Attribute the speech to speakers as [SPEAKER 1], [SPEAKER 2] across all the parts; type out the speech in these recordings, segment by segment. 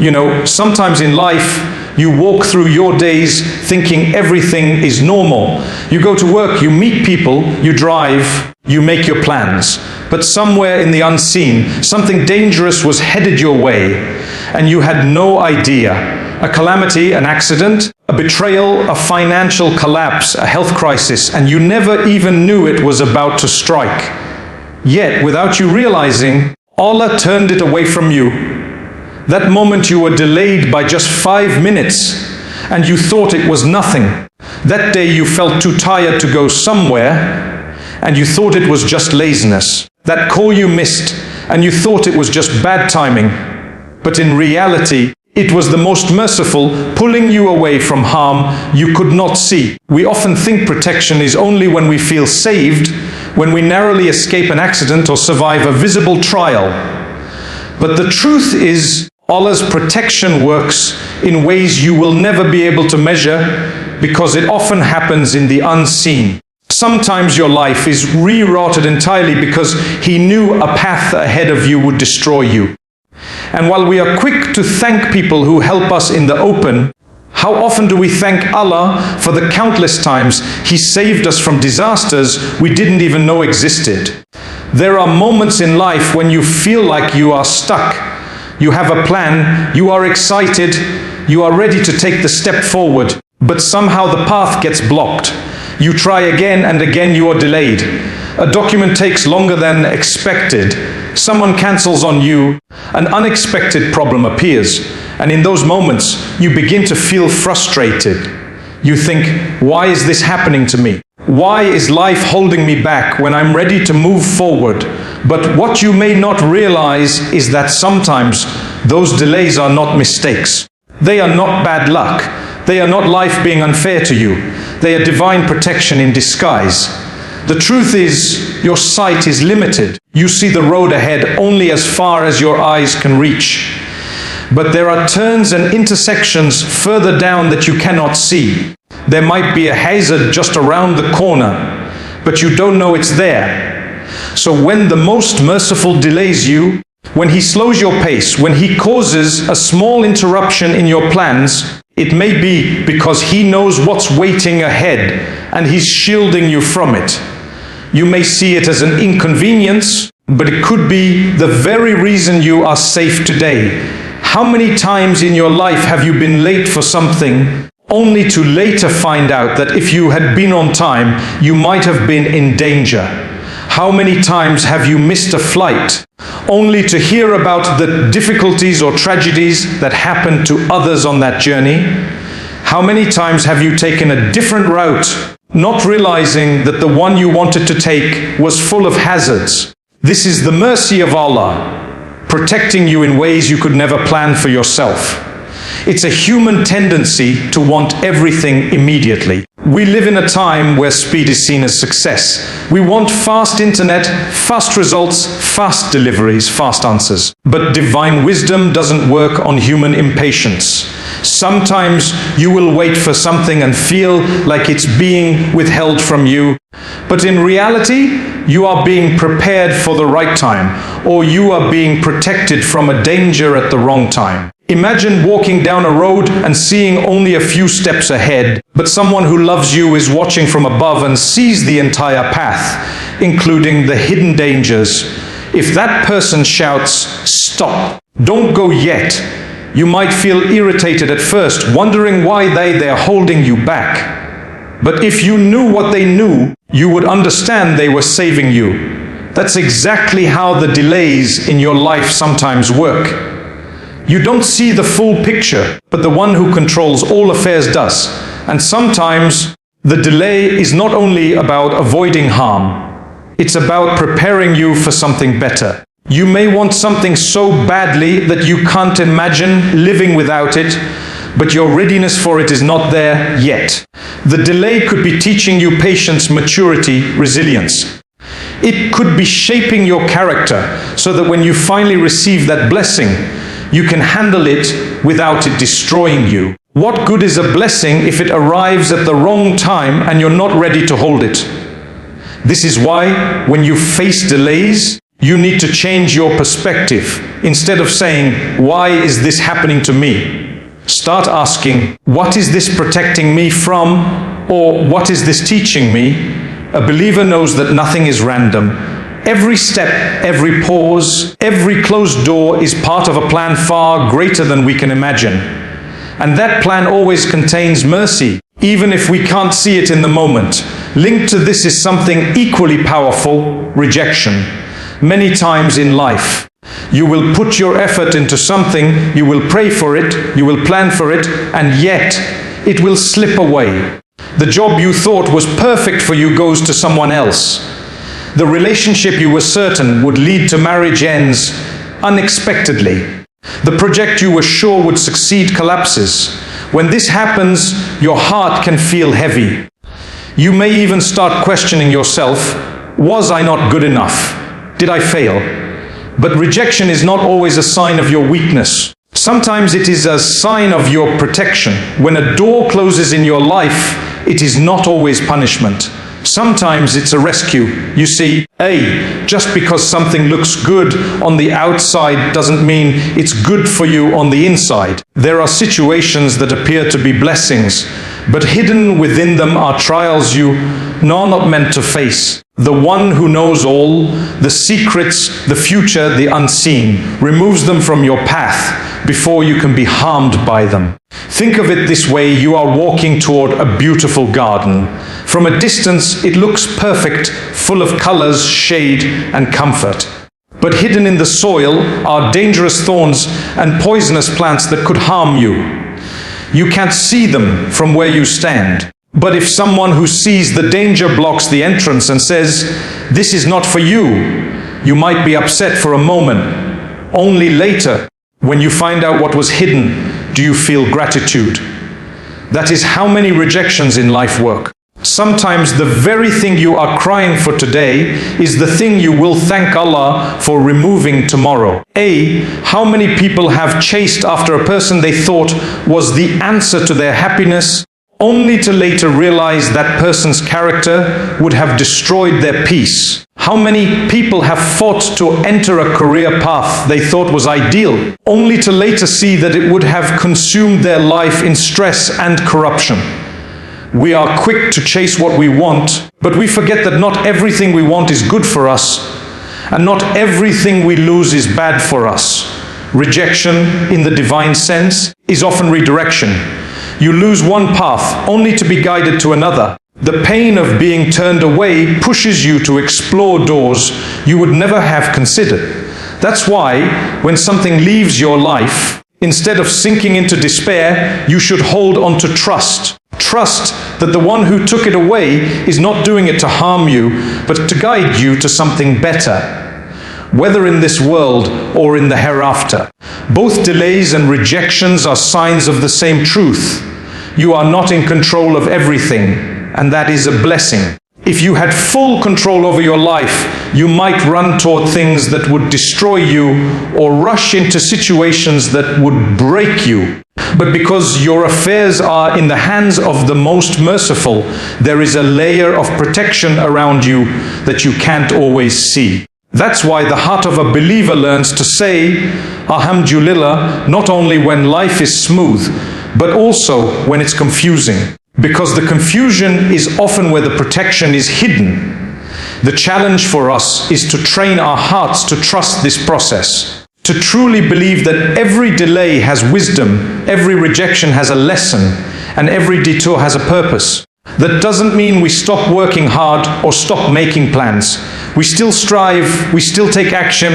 [SPEAKER 1] You know, sometimes in life, you walk through your days thinking everything is normal. You go to work, you meet people, you drive, you make your plans. But somewhere in the unseen, something dangerous was headed your way, and you had no idea. A calamity, an accident, a betrayal, a financial collapse, a health crisis, and you never even knew it was about to strike. Yet, without you realizing, Allah turned it away from you. That moment you were delayed by just 5 minutes, and you thought it was nothing. That day you felt too tired to go somewhere, and you thought it was just laziness. That call you missed, and you thought it was just bad timing. But in reality, it was the most merciful, pulling you away from harm you could not see. We often think protection is only when we feel saved, when we narrowly escape an accident or survive a visible trial. But the truth is, Allah's protection works in ways you will never be able to measure, because it often happens in the unseen. Sometimes your life is rerouted entirely because He knew a path ahead of you would destroy you. And while we are quick to thank people who help us in the open, how often do we thank Allah for the countless times He saved us from disasters we didn't even know existed? There are moments in life when you feel like you are stuck. You have a plan, you are excited, you are ready to take the step forward, but somehow the path gets blocked. You try again and again, you are delayed. A document takes longer than expected. Someone cancels on you. An unexpected problem appears. And in those moments, you begin to feel frustrated. You think, why is this happening to me? Why is life holding me back when I'm ready to move forward? But what you may not realize is that sometimes those delays are not mistakes. They are not bad luck. They are not life being unfair to you. They are divine protection in disguise. The truth is, your sight is limited. You see the road ahead only as far as your eyes can reach. But there are turns and intersections further down that you cannot see. There might be a hazard just around the corner, but you don't know it's there. So when the Most Merciful delays you, when He slows your pace, when He causes a small interruption in your plans, it may be because He knows what's waiting ahead and He's shielding you from it. You may see it as an inconvenience, but it could be the very reason you are safe today. How many times in your life have you been late for something, only to later find out that if you had been on time, you might have been in danger? How many times have you missed a flight, only to hear about the difficulties or tragedies that happened to others on that journey? How many times have you taken a different route, not realizing that the one you wanted to take was full of hazards? This is the mercy of Allah, protecting you in ways you could never plan for yourself. It's a human tendency to want everything immediately. We live in a time where speed is seen as success. We want fast internet, fast results, fast deliveries, fast answers. But divine wisdom doesn't work on human impatience. Sometimes you will wait for something and feel like it's being withheld from you. But in reality, you are being prepared for the right time, or you are being protected from a danger at the wrong time. Imagine walking down a road and seeing only a few steps ahead, but someone who loves you is watching from above and sees the entire path, including the hidden dangers. If that person shouts, "Stop, don't go yet," you might feel irritated at first, wondering why they're holding you back. But if you knew what they knew, you would understand they were saving you. That's exactly how the delays in your life sometimes work. You don't see the full picture, but the one who controls all affairs does. And sometimes the delay is not only about avoiding harm, it's about preparing you for something better. You may want something so badly that you can't imagine living without it, but your readiness for it is not there yet. The delay could be teaching you patience, maturity, resilience. It could be shaping your character so that when you finally receive that blessing, you can handle it without it destroying you. What good is a blessing if it arrives at the wrong time and you're not ready to hold it? This is why when you face delays, You need to change your perspective. Instead of saying, why is this happening to me? Start asking, what is this protecting me from? Or what is this teaching me? A believer knows that nothing is random. Every step, every pause, every closed door is part of a plan far greater than we can imagine. And that plan always contains mercy, even if we can't see it in the moment. Linked to this is something equally powerful: rejection. Many times in life, you will put your effort into something, you will pray for it, you will plan for it, and yet it will slip away. The job you thought was perfect for you goes to someone else. The relationship you were certain would lead to marriage ends unexpectedly. The project you were sure would succeed collapses. When this happens, your heart can feel heavy. You may even start questioning yourself: was I not good enough? Did I fail? But rejection is not always a sign of your weakness. Sometimes it is a sign of your protection. When a door closes in your life, it is not always punishment. Sometimes it's a rescue. You see, just because something looks good on the outside doesn't mean it's good for you on the inside. There are situations that appear to be blessings, but hidden within them are trials you are not meant to face. The one who knows all, the secrets, the future, the unseen, removes them from your path before you can be harmed by them. Think of it this way: you are walking toward a beautiful garden. From a distance, it looks perfect, full of colors, shade, and comfort. But hidden in the soil are dangerous thorns and poisonous plants that could harm you. You can't see them from where you stand. But if someone who sees the danger blocks the entrance and says, "This is not for you," you might be upset for a moment. Only later, when you find out what was hidden, do you feel gratitude. That is how many rejections in life work. Sometimes the very thing you are crying for today is the thing you will thank Allah for removing tomorrow. How many people have chased after a person they thought was the answer to their happiness, only to later realize that person's character would have destroyed their peace? How many people have fought to enter a career path they thought was ideal, only to later see that it would have consumed their life in stress and corruption? We are quick to chase what we want, but we forget that not everything we want is good for us, and not everything we lose is bad for us. Rejection, in the divine sense, is often redirection. You lose one path only to be guided to another. The pain of being turned away pushes you to explore doors you would never have considered. That's why, when something leaves your life, instead of sinking into despair, you should hold on to trust. Trust that the one who took it away is not doing it to harm you, but to guide you to something better, whether in this world or in the hereafter. Both delays and rejections are signs of the same truth. You are not in control of everything, and that is a blessing. If you had full control over your life, you might run toward things that would destroy you or rush into situations that would break you. But because your affairs are in the hands of the most merciful, there is a layer of protection around you that you can't always see. That's why the heart of a believer learns to say, Alhamdulillah, not only when life is smooth, but also when it's confusing. Because the confusion is often where the protection is hidden. The challenge for us is to train our hearts to trust this process, to truly believe that every delay has wisdom, every rejection has a lesson, and every detour has a purpose. That doesn't mean we stop working hard or stop making plans. We still strive, we still take action,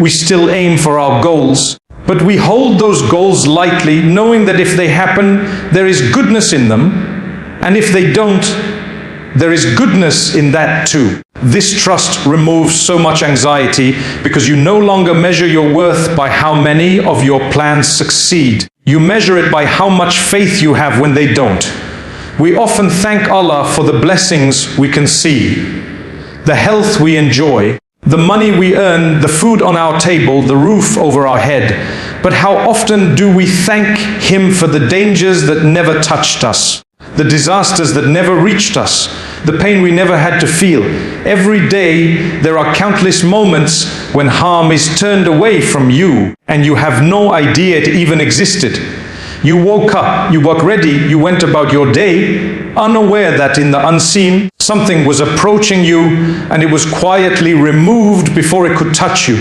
[SPEAKER 1] we still aim for our goals. But we hold those goals lightly, knowing that if they happen, there is goodness in them, and if they don't, there is goodness in that too. This trust removes so much anxiety because you no longer measure your worth by how many of your plans succeed. You measure it by how much faith you have when they don't. We often thank Allah for the blessings we can see, the health we enjoy, the money we earn, the food on our table, the roof over our head. But how often do we thank Him for the dangers that never touched us? the disasters that never reached us, the pain we never had to feel. Every day there are countless moments when harm is turned away from you and you have no idea it even existed. You woke up, you got ready, you went about your day, unaware that in the unseen, something was approaching you and it was quietly removed before it could touch you.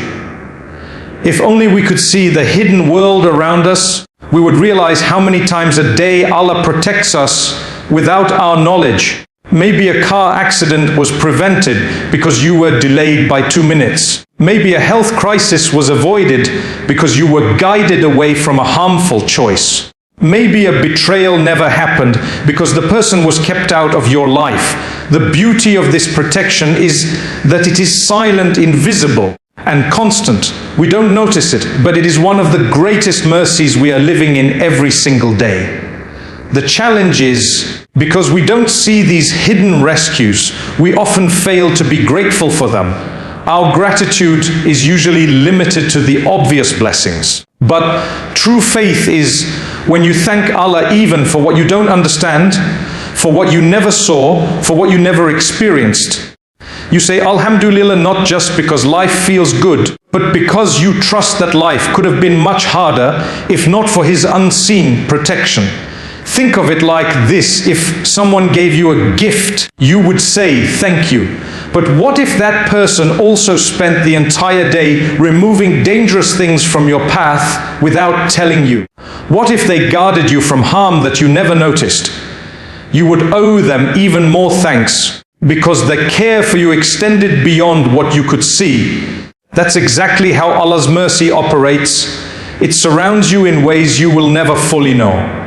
[SPEAKER 1] If only we could see the hidden world around us, we would realize how many times a day Allah protects us without our knowledge. Maybe a car accident was prevented because you were delayed by 2 minutes. Maybe a health crisis was avoided because you were guided away from a harmful choice. Maybe a betrayal never happened because the person was kept out of your life. The beauty of this protection is that it is silent, invisible, and constant. We don't notice it, but it is one of the greatest mercies we are living in every single day. The challenge is, because we don't see these hidden rescues, we often fail to be grateful for them. Our gratitude is usually limited to the obvious blessings. But true faith is when you thank Allah even for what you don't understand, for what you never saw, for what you never experienced. You say Alhamdulillah not just because life feels good, but because you trust that life could have been much harder if not for His unseen protection. Think of it like this: if someone gave you a gift, you would say thank you. But what if that person also spent the entire day removing dangerous things from your path without telling you? What if they guarded you from harm that you never noticed? You would owe them even more thanks, because their care for you extended beyond what you could see. That's exactly how Allah's mercy operates. It surrounds you in ways you will never fully know.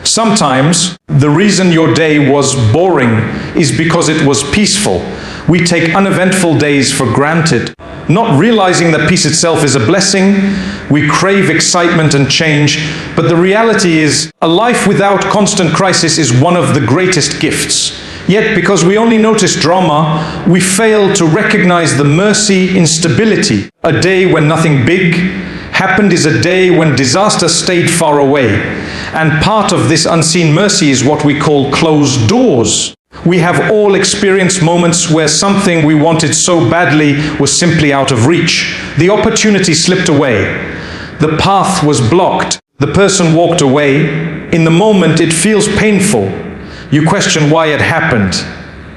[SPEAKER 1] Sometimes, the reason your day was boring is because it was peaceful. We take uneventful days for granted, not realizing that peace itself is a blessing. We crave excitement and change, but the reality is, a life without constant crisis is one of the greatest gifts. Yet, because we only notice drama, we fail to recognize the mercy in stability. A day when nothing big happened is a day when disaster stayed far away. And part of this unseen mercy is what we call closed doors. We have all experienced moments where something we wanted so badly was simply out of reach. The opportunity slipped away. The path was blocked. The person walked away. In the moment, it feels painful. You question why it happened.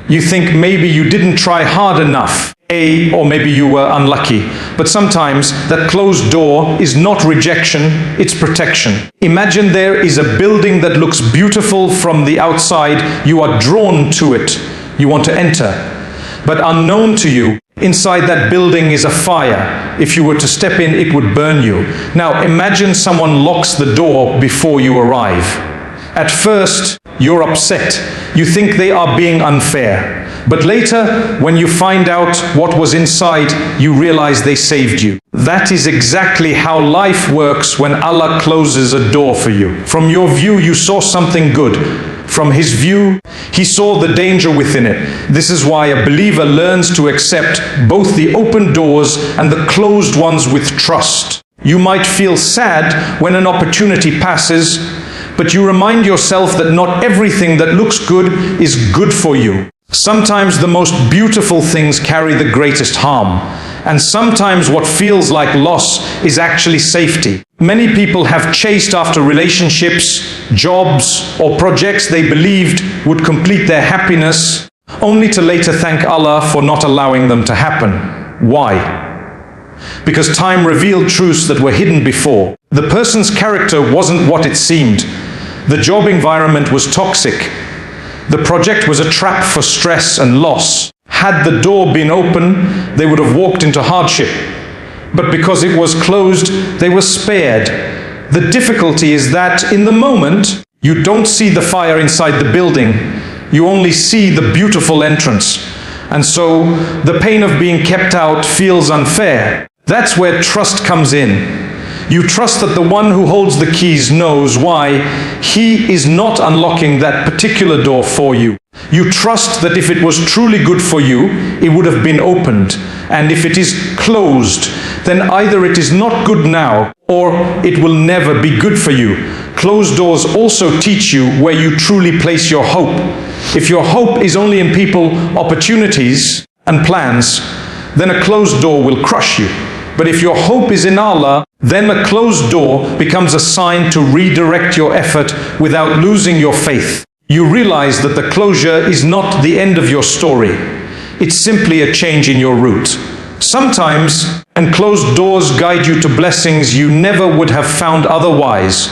[SPEAKER 1] You think maybe you didn't try hard enough. Or maybe you were unlucky. But sometimes that closed door is not rejection, it's protection. Imagine there is a building that looks beautiful from the outside. You are drawn to it. You want to enter. But unknown to you, inside that building is a fire. If you were to step in, it would burn you. Now imagine someone locks the door before you arrive. At first, you're upset. You think they are being unfair. But later, when you find out what was inside, you realize they saved you. That is exactly how life works when Allah closes a door for you. From your view, you saw something good. From His view, He saw the danger within it. This is why a believer learns to accept both the open doors and the closed ones with trust. You might feel sad when an opportunity passes, but you remind yourself that not everything that looks good is good for you. Sometimes the most beautiful things carry the greatest harm, and sometimes what feels like loss is actually safety. Many people have chased after relationships, jobs, or projects they believed would complete their happiness, only to later thank Allah for not allowing them to happen. Why? Because time revealed truths that were hidden before. The person's character wasn't what it seemed. The job environment was toxic. The project was a trap for stress and loss. Had the door been open, they would have walked into hardship. But because it was closed, they were spared. The difficulty is that in the moment, you don't see the fire inside the building. You only see the beautiful entrance. And so, the pain of being kept out feels unfair. That's where trust comes in. You trust that the one who holds the keys knows why he is not unlocking that particular door for you. You trust that if it was truly good for you, it would have been opened. And if it is closed, then either it is not good now, or it will never be good for you. Closed doors also teach you where you truly place your hope. If your hope is only in people, opportunities, and plans, then a closed door will crush you. But if your hope is in Allah, then a closed door becomes a sign to redirect your effort without losing your faith. You realize that the closure is not the end of your story. It's simply a change in your route. Sometimes, and closed doors guide you to blessings you never would have found otherwise.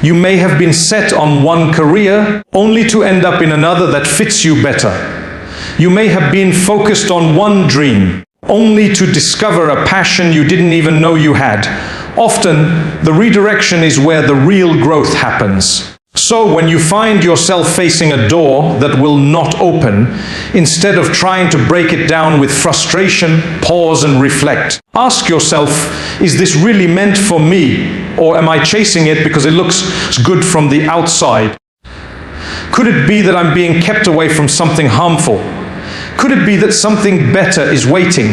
[SPEAKER 1] You may have been set on one career, only to end up in another that fits you better. You may have been focused on one dream, only to discover a passion you didn't even know you had. Often, the redirection is where the real growth happens. So when you find yourself facing a door that will not open, instead of trying to break it down with frustration, pause and reflect. Ask yourself, is this really meant for me? Or am I chasing it because it looks good from the outside? Could it be that I'm being kept away from something harmful? Could it be that something better is waiting,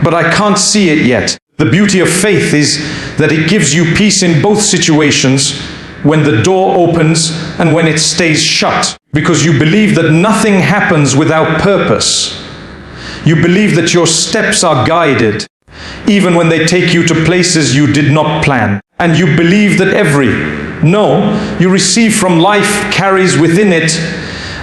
[SPEAKER 1] but I can't see it yet? The beauty of faith is that it gives you peace in both situations, when the door opens and when it stays shut, because you believe that nothing happens without purpose. You believe that your steps are guided, even when they take you to places you did not plan. And you believe that every no you receive from life carries within it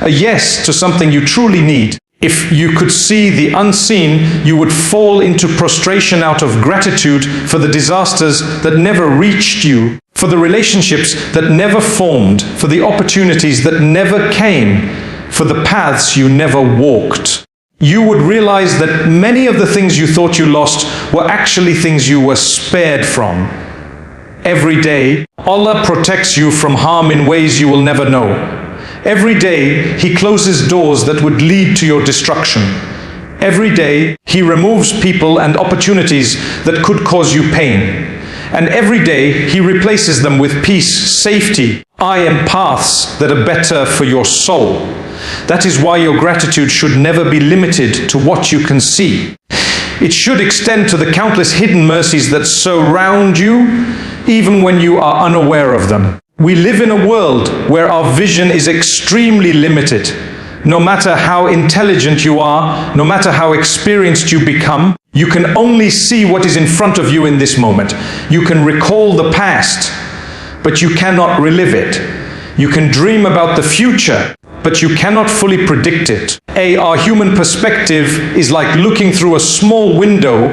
[SPEAKER 1] a yes to something you truly need. If you could see the unseen, you would fall into prostration out of gratitude for the disasters that never reached you, for the relationships that never formed, for the opportunities that never came, for the paths you never walked. You would realize that many of the things you thought you lost were actually things you were spared from. Every day, Allah protects you from harm in ways you will never know. Every day, He closes doors that would lead to your destruction. Every day, He removes people and opportunities that could cause you pain. And every day, He replaces them with peace, safety, and paths that are better for your soul. That is why your gratitude should never be limited to what you can see. It should extend to the countless hidden mercies that surround you, even when you are unaware of them. We live in a world where our vision is extremely limited. No matter how intelligent you are, no matter how experienced you become, you can only see what is in front of you in this moment. You can recall the past, but you cannot relive it. You can dream about the future, but you cannot fully predict it. Our human perspective is like looking through a small window.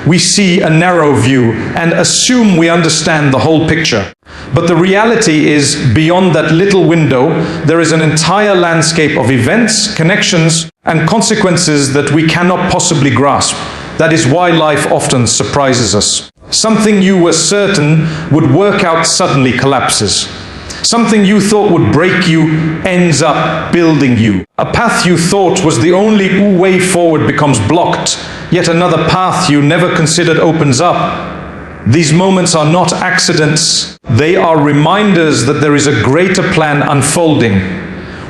[SPEAKER 1] We see a narrow view and assume we understand the whole picture. But the reality is, beyond that little window, there is an entire landscape of events, connections, and consequences that we cannot possibly grasp. That is why life often surprises us. Something you were certain would work out suddenly collapses. Something you thought would break you ends up building you. A path you thought was the only way forward becomes blocked. Yet another path you never considered opens up. These moments are not accidents. They are reminders that there is a greater plan unfolding,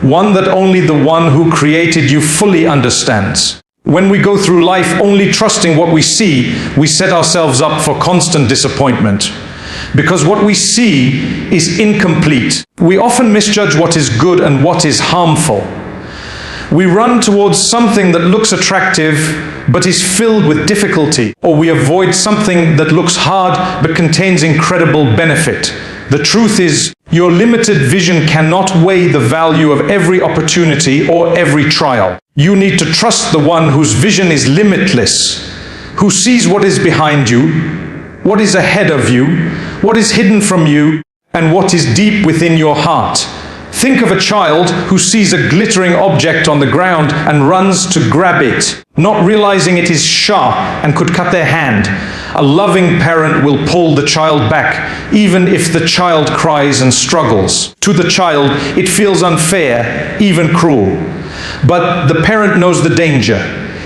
[SPEAKER 1] one that only the one who created you fully understands. When we go through life only trusting what we see, we set ourselves up for constant disappointment. Because what we see is incomplete. We often misjudge what is good and what is harmful. We run towards something that looks attractive but is filled with difficulty, or we avoid something that looks hard but contains incredible benefit. The truth is, your limited vision cannot weigh the value of every opportunity or every trial. You need to trust the one whose vision is limitless, who sees what is behind you, what is ahead of you, what is hidden from you, and what is deep within your heart. Think of a child who sees a glittering object on the ground and runs to grab it, not realizing it is sharp and could cut their hand. A loving parent will pull the child back, even if the child cries and struggles. To the child, it feels unfair, even cruel. But the parent knows the danger.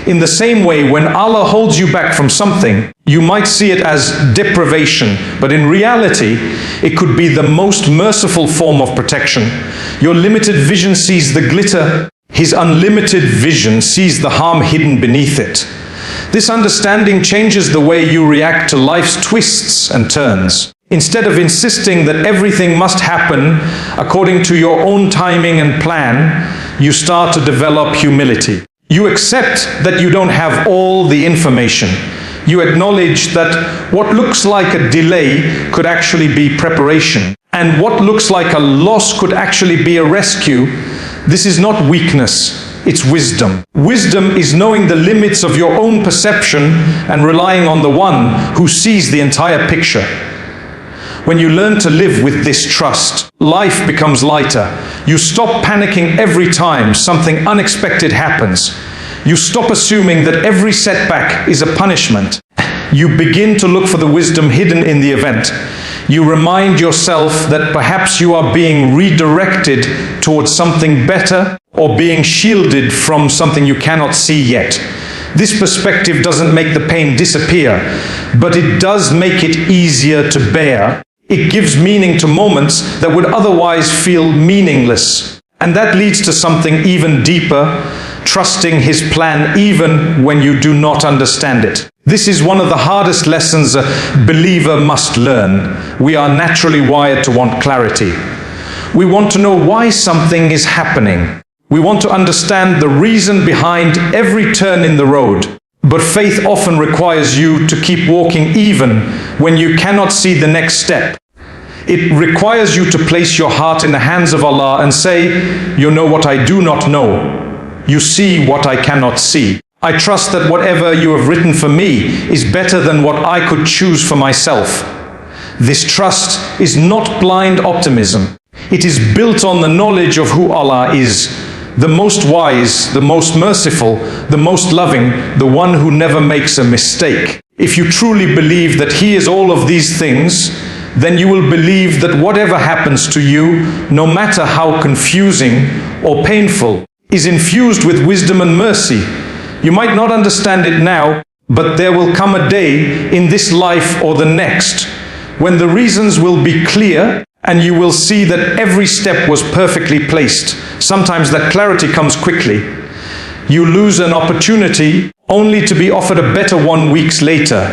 [SPEAKER 1] In the same way, when Allah holds you back from something, you might see it as deprivation, but in reality, it could be the most merciful form of protection. Your limited vision sees the glitter. His unlimited vision sees the harm hidden beneath it. This understanding changes the way you react to life's twists and turns. Instead of insisting that everything must happen according to your own timing and plan, you start to develop humility. You accept that you don't have all the information. You acknowledge that what looks like a delay could actually be preparation, and what looks like a loss could actually be a rescue. This is not weakness, it's wisdom. Wisdom is knowing the limits of your own perception and relying on the one who sees the entire picture. When you learn to live with this trust, life becomes lighter. You stop panicking every time something unexpected happens. You stop assuming that every setback is a punishment. You begin to look for the wisdom hidden in the event. You remind yourself that perhaps you are being redirected towards something better or being shielded from something you cannot see yet. This perspective doesn't make the pain disappear, but it does make it easier to bear. It gives meaning to moments that would otherwise feel meaningless. And that leads to something even deeper, trusting His plan even when you do not understand it. This is one of the hardest lessons a believer must learn. We are naturally wired to want clarity. We want to know why something is happening. We want to understand the reason behind every turn in the road. But faith often requires you to keep walking even when you cannot see the next step. It requires you to place your heart in the hands of Allah and say, "You know what I do not know. You see what I cannot see. I trust that whatever you have written for me is better than what I could choose for myself." This trust is not blind optimism. It is built on the knowledge of who Allah is, the most wise, the most merciful, the most loving, the one who never makes a mistake. If you truly believe that He is all of these things, then you will believe that whatever happens to you, no matter how confusing or painful, is infused with wisdom and mercy. You might not understand it now, but there will come a day in this life or the next when the reasons will be clear and you will see that every step was perfectly placed. Sometimes that clarity comes quickly. You lose an opportunity only to be offered a better one weeks later.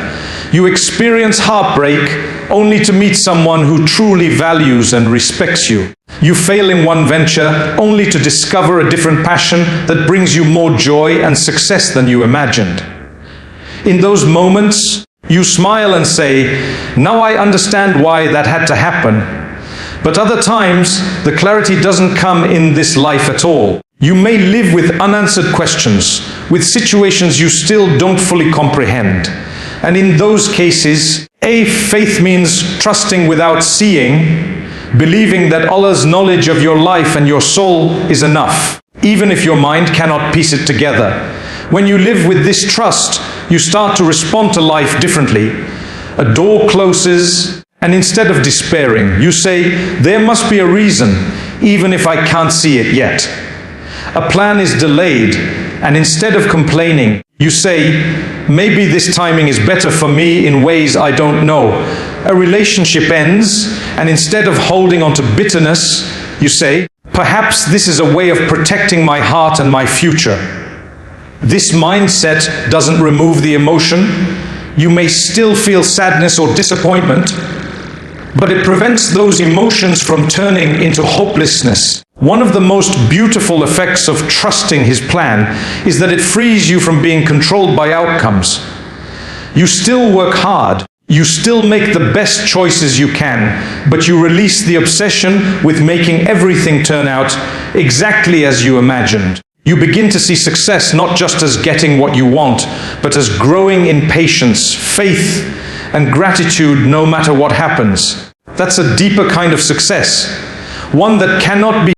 [SPEAKER 1] You experience heartbreak only to meet someone who truly values and respects you. You fail in one venture only to discover a different passion that brings you more joy and success than you imagined. In those moments, you smile and say, "Now I understand why that had to happen." But other times, the clarity doesn't come in this life at all. You may live with unanswered questions, with situations you still don't fully comprehend. And in those cases, faith means trusting without seeing, believing that Allah's knowledge of your life and your soul is enough, even if your mind cannot piece it together. When you live with this trust, you start to respond to life differently. A door closes, and instead of despairing, you say, "There must be a reason, even if I can't see it yet." A plan is delayed, and instead of complaining, you say, "Maybe this timing is better for me in ways I don't know." A relationship ends, and instead of holding on to bitterness, you say, "Perhaps this is a way of protecting my heart and my future." This mindset doesn't remove the emotion. You may still feel sadness or disappointment, but it prevents those emotions from turning into hopelessness. One of the most beautiful effects of trusting His plan is that it frees you from being controlled by outcomes. You still work hard, you still make the best choices you can, but you release the obsession with making everything turn out exactly as you imagined. You begin to see success not just as getting what you want, but as growing in patience, faith, and gratitude no matter what happens. That's a deeper kind of success, one that cannot be